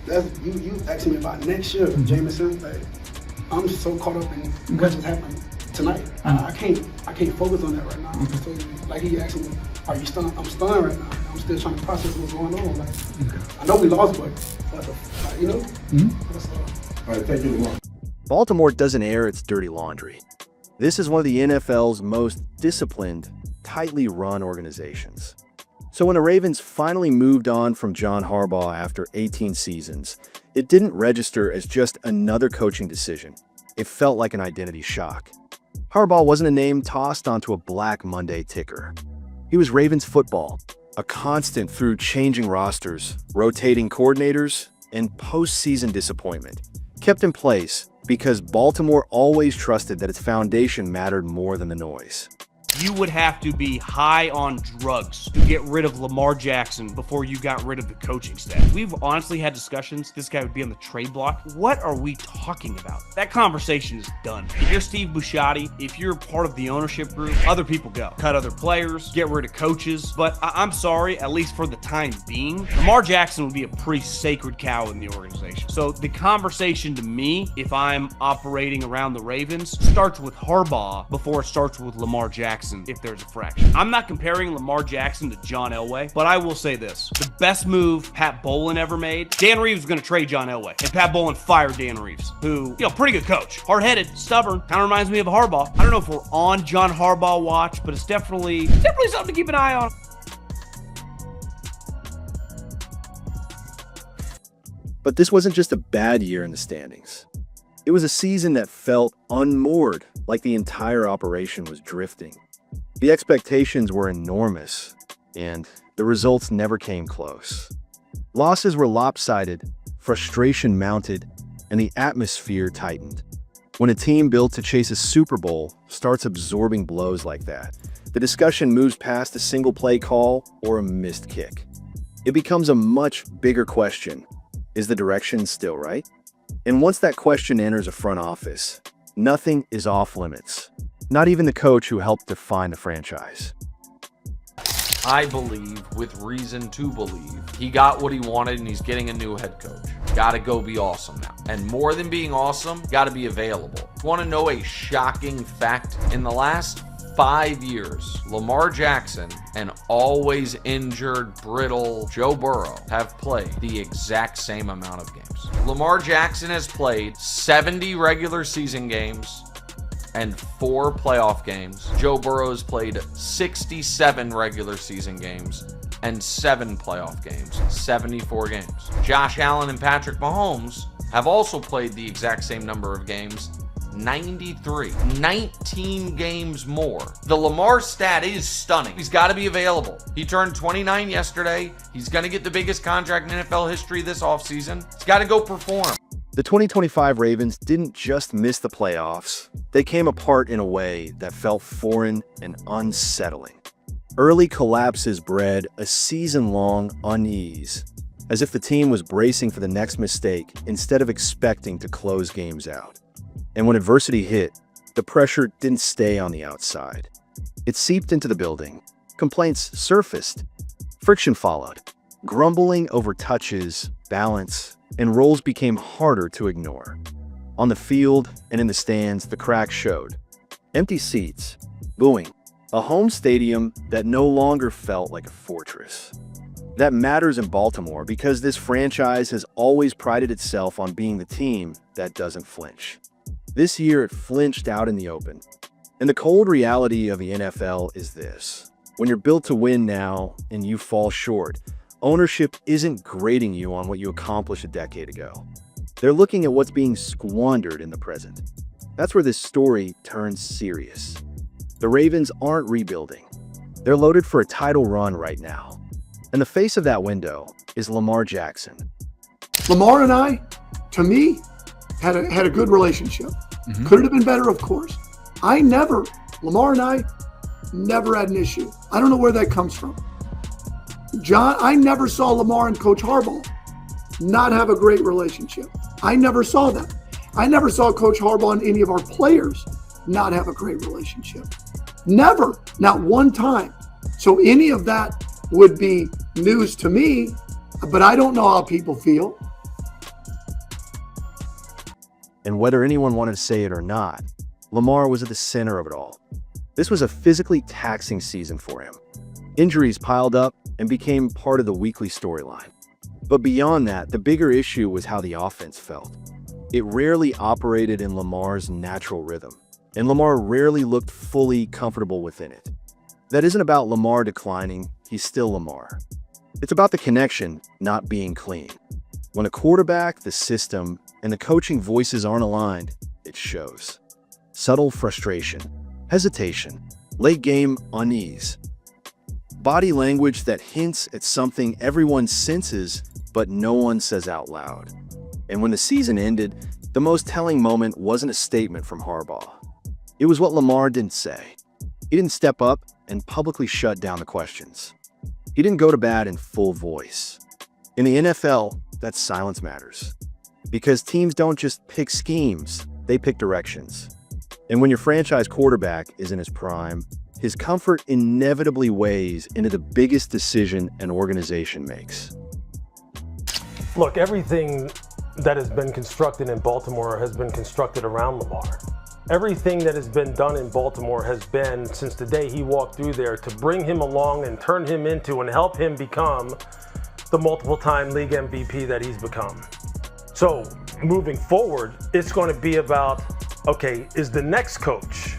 You asking me about next year, Jameson. Like, I'm so caught up in what just happened tonight. I can't focus on that right now. So, like he asked me, are you stunned? I'm stunned right now. I'm still trying to process what's going on. Like, I know we lost, but you know. All right, thank you, Lamar. Baltimore doesn't air its dirty laundry. This is one of the NFL's most disciplined, tightly run organizations. So when the Ravens finally moved on from John Harbaugh after 18 seasons, it didn't register as just another coaching decision. It felt like an identity shock. Harbaugh wasn't a name tossed onto a Black Monday ticker. He was Ravens football, a constant through changing rosters, rotating coordinators, and postseason disappointment, kept in place because Baltimore always trusted that its foundation mattered more than the noise. You would have to be high on drugs to get rid of Lamar Jackson before you got rid of the coaching staff. We've honestly had discussions. This guy would be on the trade block. What are we talking about? That conversation is done. If you're Steve Busciotti, if you're part of the ownership group, other people go. Cut other players, get rid of coaches. But I'm sorry, at least for the time being, Lamar Jackson would be a pretty sacred cow in the organization. So the conversation to me, if I'm operating around the Ravens, starts with Harbaugh before it starts with Lamar Jackson. If there's a fraction. I'm not comparing Lamar Jackson to John Elway, but I will say this. The best move Pat Bowlen ever made, Dan Reeves was going to trade John Elway, and Pat Bowlen fired Dan Reeves, who, pretty good coach. Hard-headed, stubborn, kind of reminds me of Harbaugh. I don't know if we're on John Harbaugh watch, but it's definitely something to keep an eye on. But this wasn't just a bad year in the standings. It was a season that felt unmoored, like the entire operation was drifting. The expectations were enormous, and the results never came close. Losses were lopsided, frustration mounted, and the atmosphere tightened. When a team built to chase a Super Bowl starts absorbing blows like that, the discussion moves past a single play call or a missed kick. It becomes a much bigger question. Is the direction still right? And once that question enters a front office, nothing is off limits. Not even the coach who helped define the franchise. I believe, with reason to believe, he got what he wanted and he's getting a new head coach. Gotta go be awesome now. And more than being awesome, gotta be available. Want to know a shocking fact? In the last 5 years, Lamar Jackson and always injured, brittle Joe Burrow have played the exact same amount of games. Lamar Jackson has played 70 regular season games and 4 playoff games. Joe Burrow has played 67 regular season games and 7 playoff games, 74 games. Josh Allen and Patrick Mahomes have also played the exact same number of games, 93. 19 games more. The Lamar stat is stunning. He's got to be available. He turned 29 yesterday. He's going to get the biggest contract in NFL history this offseason. He's got to go perform. The 2025 Ravens didn't just miss the playoffs. They came apart in a way that felt foreign and unsettling. Early collapses bred a season-long unease, as if the team was bracing for the next mistake instead of expecting to close games out. And when adversity hit, the pressure didn't stay on the outside. It seeped into the building. Complaints surfaced. Friction followed. Grumbling over touches, balance, and roles became harder to ignore. On the field and in the stands, the cracks showed. Empty seats, booing, a home stadium that no longer felt like a fortress. That matters in Baltimore because this franchise has always prided itself on being the team that doesn't flinch. This year, it flinched out in the open. And the cold reality of the NFL is this. When you're built to win now and you fall short, ownership isn't grading you on what you accomplished a decade ago. They're looking at what's being squandered in the present. That's where this story turns serious. The Ravens aren't rebuilding. They're loaded for a title run right now. And the face of that window is Lamar Jackson. Lamar and I, to me, had a good relationship. Could it have been better? Of course. Lamar and I never had an issue. I don't know where that comes from. John, I never saw Lamar and Coach Harbaugh not have a great relationship. I never saw that. I never saw Coach Harbaugh and any of our players not have a great relationship. Never, not one time. So any of that would be news to me, but I don't know how people feel. And whether anyone wanted to say it or not, Lamar was at the center of it all. This was a physically taxing season for him. Injuries piled up and became part of the weekly storyline. But beyond that, the bigger issue was how the offense felt. It rarely operated in Lamar's natural rhythm, and Lamar rarely looked fully comfortable within it. That isn't about Lamar declining, he's still Lamar. It's about the connection not being clean. When a quarterback, the system, and the coaching voices aren't aligned, it shows. Subtle frustration, hesitation, late game unease. Body language that hints at something everyone senses but no one says out loud. And when the season ended, the most telling moment wasn't a statement from Harbaugh. It was what Lamar didn't say. He didn't step up and publicly shut down the questions. He didn't go to bat in full voice. In the NFL, that silence matters. Because teams don't just pick schemes, they pick directions. And when your franchise quarterback is in his prime, his comfort inevitably weighs into the biggest decision an organization makes. Look, everything that has been constructed in Baltimore has been constructed around Lamar. Everything that has been done in Baltimore has been, since the day he walked through there, to bring him along and turn him into and help him become the multiple-time league MVP that he's become. So moving forward, it's going to be about, okay, is the next coach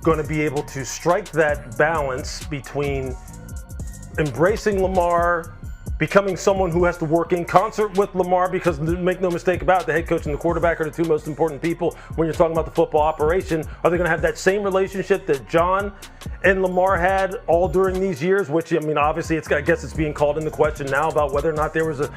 going to be able to strike that balance between embracing Lamar, becoming someone who has to work in concert with Lamar, because make no mistake about it, the head coach and the quarterback are the two most important people when you're talking about the football operation. Are they going to have that same relationship that John and Lamar had all during these years? Which, I mean, obviously, I guess it's being called into question now about whether or not there was a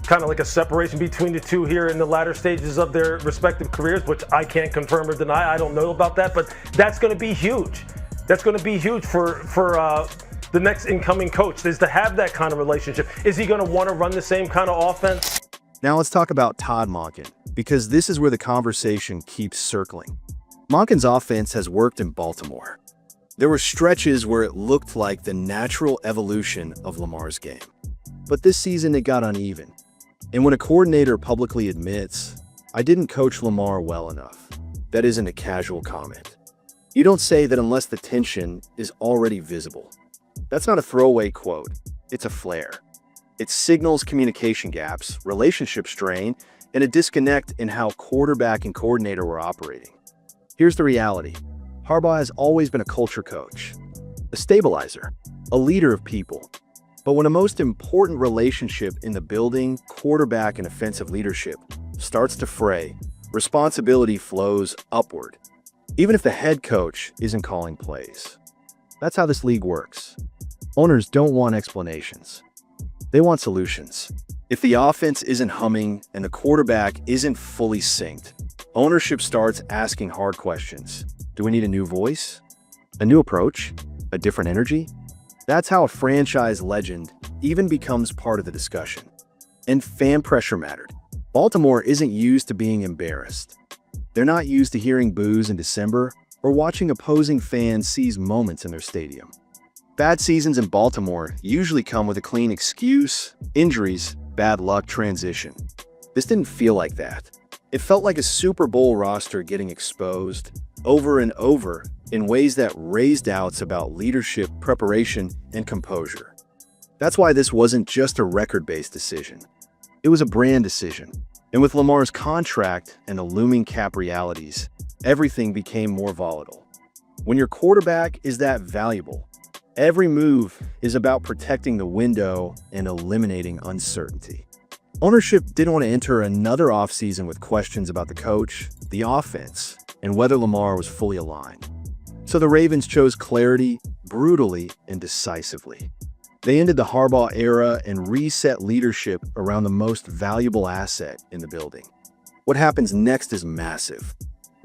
kind of like a separation between the two here in the latter stages of their respective careers, which I can't confirm or deny. I don't know about that, but that's going to be huge. That's going to be huge for the next incoming coach, is to have that kind of relationship. Is he going to want to run the same kind of offense? Now let's talk about Todd Monken, because this is where the conversation keeps circling. Monken's offense has worked in Baltimore. There were stretches where it looked like the natural evolution of Lamar's game. But this season it got uneven. And when a coordinator publicly admits, "I didn't coach Lamar well enough," that isn't a casual comment. You don't say that unless the tension is already visible. That's not a throwaway quote, it's a flare. It signals communication gaps, relationship strain, and a disconnect in how quarterback and coordinator were operating. Here's the reality. Harbaugh has always been a culture coach, a stabilizer, a leader of people. But when a most important relationship in the building, quarterback and offensive leadership, starts to fray, responsibility flows upward, even if the head coach isn't calling plays. That's how this league works. Owners don't want explanations. They want solutions. If the offense isn't humming and the quarterback isn't fully synced, ownership starts asking hard questions. Do we need a new voice? A new approach? A different energy? That's how a franchise legend even becomes part of the discussion. And fan pressure mattered. Baltimore isn't used to being embarrassed. They're not used to hearing boos in December or watching opposing fans seize moments in their stadium. Bad seasons in Baltimore usually come with a clean excuse, injuries, bad luck, transition. This didn't feel like that. It felt like a Super Bowl roster getting exposed over and over in ways that raised doubts about leadership, preparation, and composure. That's why this wasn't just a record-based decision. It was a brand decision. And with Lamar's contract and the looming cap realities, everything became more volatile. When your quarterback is that valuable, every move is about protecting the window and eliminating uncertainty. Ownership didn't want to enter another offseason with questions about the coach, the offense, and whether Lamar was fully aligned. So the Ravens chose clarity, brutally and decisively. They ended the Harbaugh era and reset leadership around the most valuable asset in the building. What happens next is massive.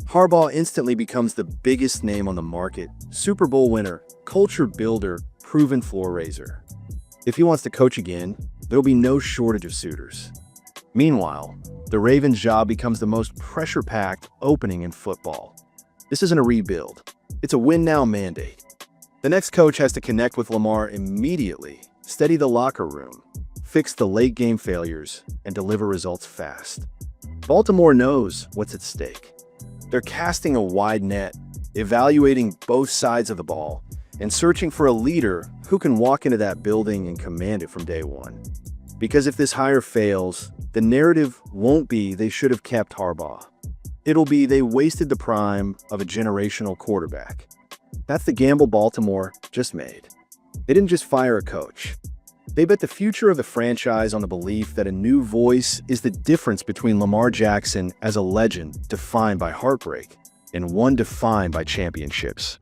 Harbaugh instantly becomes the biggest name on the market, Super Bowl winner, culture builder, proven floor raiser. If he wants to coach again, there'll be no shortage of suitors. Meanwhile, the Ravens' job becomes the most pressure-packed opening in football. This isn't a rebuild. It's a win-now mandate. The next coach has to connect with Lamar immediately, steady the locker room, fix the late-game failures, and deliver results fast. Baltimore knows what's at stake. They're casting a wide net, evaluating both sides of the ball, and searching for a leader who can walk into that building and command it from day one. Because if this hire fails, the narrative won't be they should have kept Harbaugh. It'll be they wasted the prime of a generational quarterback. That's the gamble Baltimore just made. They didn't just fire a coach. They bet the future of the franchise on the belief that a new voice is the difference between Lamar Jackson as a legend defined by heartbreak and one defined by championships.